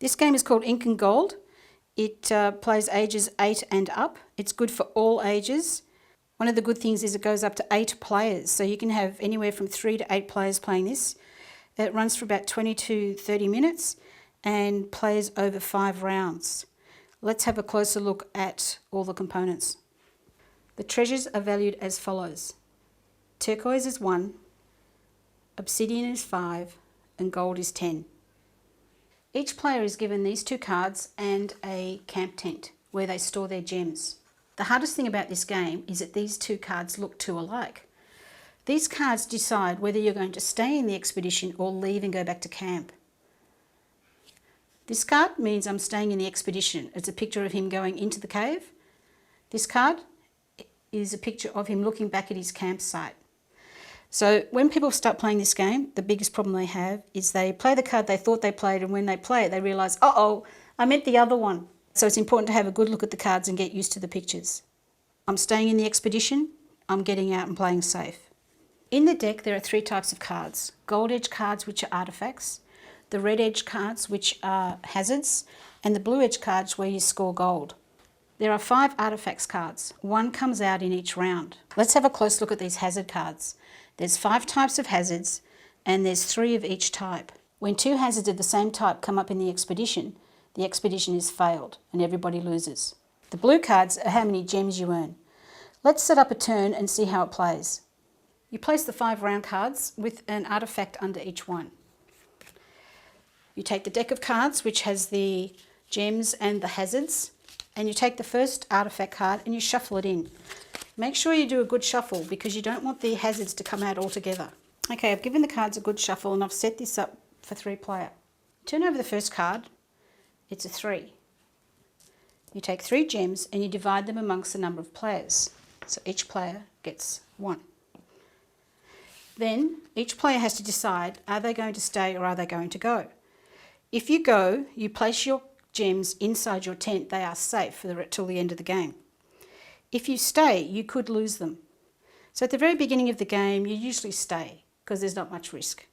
This game is called Incan Gold. It plays ages 8 and up. It's good for all ages. One of the good things is it goes up to 8 players, so you can have anywhere from 3 to 8 players playing this. It runs for about 20 to 30 minutes and plays over 5 rounds. Let's have a closer look at all the components. The treasures are valued as follows. Turquoise is 1, obsidian is 5, and gold is 10. Each player is given these 2 cards and a camp tent where they store their gems. The hardest thing about this game is that these 2 cards look too alike. These cards decide whether you're going to stay in the expedition or leave and go back to camp. This card means I'm staying in the expedition. It's a picture of him going into the cave. This card is a picture of him looking back at his campsite. So when people start playing this game, the biggest problem they have is they play the card they thought they played, and when they play it, they realise, uh-oh, I meant the other one. So it's important to have a good look at the cards and get used to the pictures. I'm staying in the expedition. I'm getting out and playing safe. In the deck, there are 3 types of cards. Gold edge cards, which are artefacts, the red edge cards, which are hazards, and the blue edge cards where you score gold. There are 5 artifacts cards. 1 comes out in each round. Let's have a close look at these hazard cards. There's 5 types of hazards, and there's 3 of each type. When 2 hazards of the same type come up in the expedition is failed and everybody loses. The blue cards are how many gems you earn. Let's set up a turn and see how it plays. You place the 5 round cards with an artifact under each one. You take the deck of cards, which has the gems and the hazards, and you take the first artifact card and you shuffle it in. Make sure you do a good shuffle because you don't want the hazards to come out altogether. Okay, I've given the cards a good shuffle and I've set this up for 3 player. Turn over the first card. It's a 3. You take 3 gems and you divide them amongst the number of players. So each player gets 1. Then each player has to decide, are they going to stay or are they going to go? If you go, you place your gems inside your tent. They are safe till the end of the game. If you stay, you could lose them. So at the very beginning of the game, you usually stay because there's not much risk.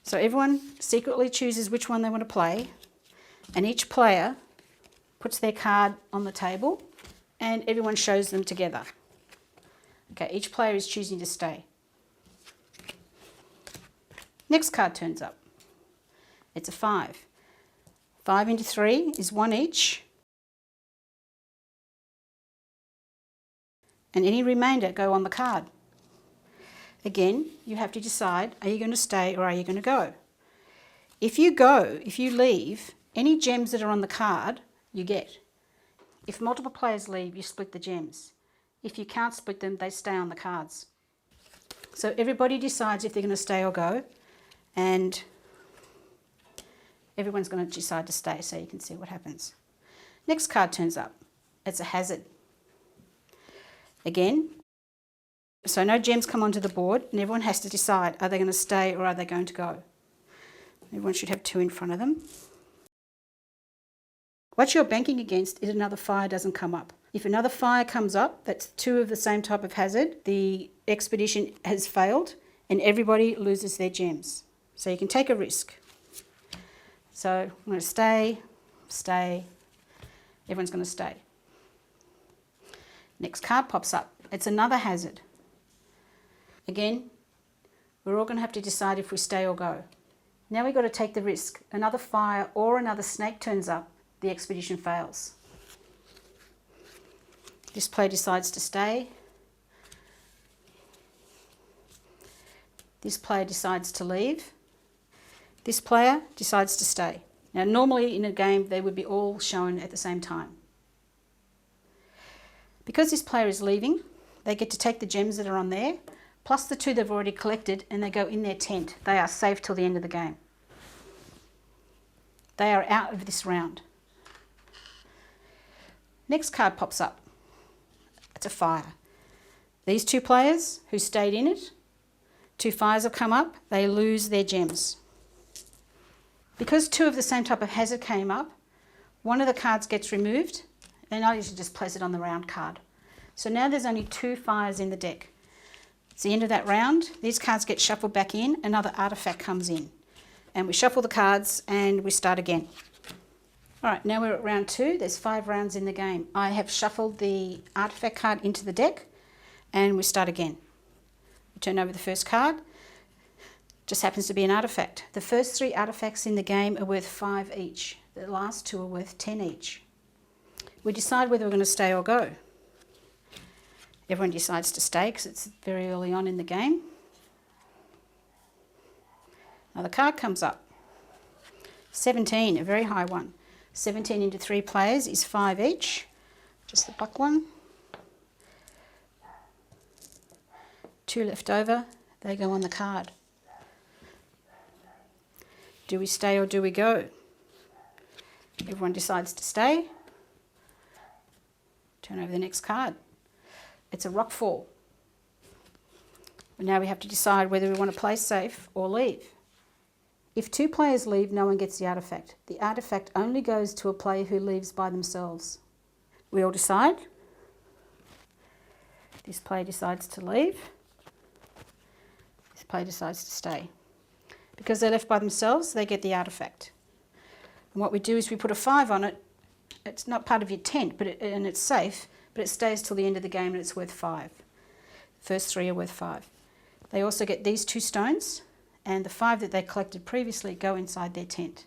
So everyone secretly chooses which one they want to play, and each player puts their card on the table and everyone shows them together. Okay, each player is choosing to stay. Next card turns up. It's a 5. 5 into 3 is 1 each. And any remainder go on the card. Again, you have to decide, are you going to stay or are you going to go? If you go, if you leave, any gems that are on the card, you get. If multiple players leave, you split the gems. If you can't split them, they stay on the cards. So everybody decides if they're going to stay or go, and everyone's going to decide to stay so you can see what happens. Next card turns up. It's a hazard. Again, so no gems come onto the board and everyone has to decide, are they going to stay or are they going to go? Everyone should have 2 in front of them. What you're banking against is another fire doesn't come up. If another fire comes up, that's 2 of the same type of hazard, the expedition has failed and everybody loses their gems. So you can take a risk. So I'm going to stay, everyone's going to stay. Next card pops up. It's another hazard. Again, we're all going to have to decide if we stay or go. Now we've got to take the risk. Another fire or another snake turns up, the expedition fails. This player decides to stay. This player decides to leave. This player decides to stay. Now normally in a game they would be all shown at the same time. Because this player is leaving, they get to take the gems that are on there, plus the 2 they've already collected, and they go in their tent. They are safe till the end of the game. They are out of this round. Next card pops up. It's a fire. These 2 players who stayed in it, 2 fires have come up, they lose their gems. Because 2 of the same type of hazard came up, one of the cards gets removed, and I usually just place it on the round card. So now there's only 2 fires in the deck. It's the end of that round. These cards get shuffled back in, another artifact comes in. And we shuffle the cards and we start again. All right, now we're at round 2. There's 5 rounds in the game. I have shuffled the artifact card into the deck and we start again. We turn over the first card. Just happens to be an artifact. The first 3 artifacts in the game are worth 5 each. The last 2 are worth 10 each. We decide whether we're going to stay or go. Everyone decides to stay because it's very early on in the game. Now the card comes up. 17, a very high one. 17 into 3 players is 5 each. Just the buck one. 2 left over, they go on the card. Do we stay or do we go? Everyone decides to stay. Turn over the next card. It's a rock fall. Now we have to decide whether we want to play safe or leave. If 2 players leave, no one gets the artifact. The artifact only goes to a player who leaves by themselves. We all decide. This player decides to leave. This player decides to stay. Because they're left by themselves, they get the artifact. And what we do is we put a 5 on it. It's not part of your tent, and it's safe, but it stays till the end of the game and it's worth 5. First 3 are worth 5. They also get these 2 stones, and the 5 that they collected previously go inside their tent.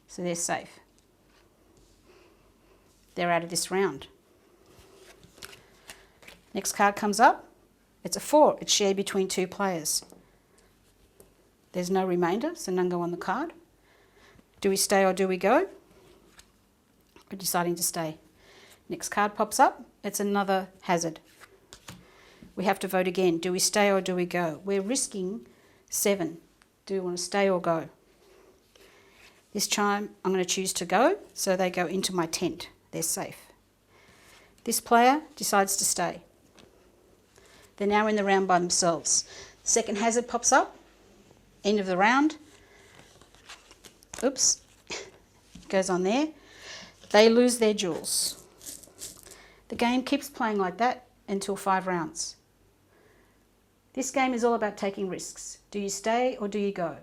So they're safe. They're out of this round. Next card comes up. It's a 4. It's shared between 2 players. There's no remainder, so none go on the card. Do we stay or do we go? We're deciding to stay. Next card pops up. It's another hazard. We have to vote again. Do we stay or do we go? We're risking 7. Do we want to stay or go? This time I'm going to choose to go, so they go into my tent. They're safe. This player decides to stay. They're now in the round by themselves. Second hazard pops up. End of the round. Oops. Goes on there. They lose their jewels. The game keeps playing like that until 5 rounds. This game is all about taking risks. Do you stay or do you go?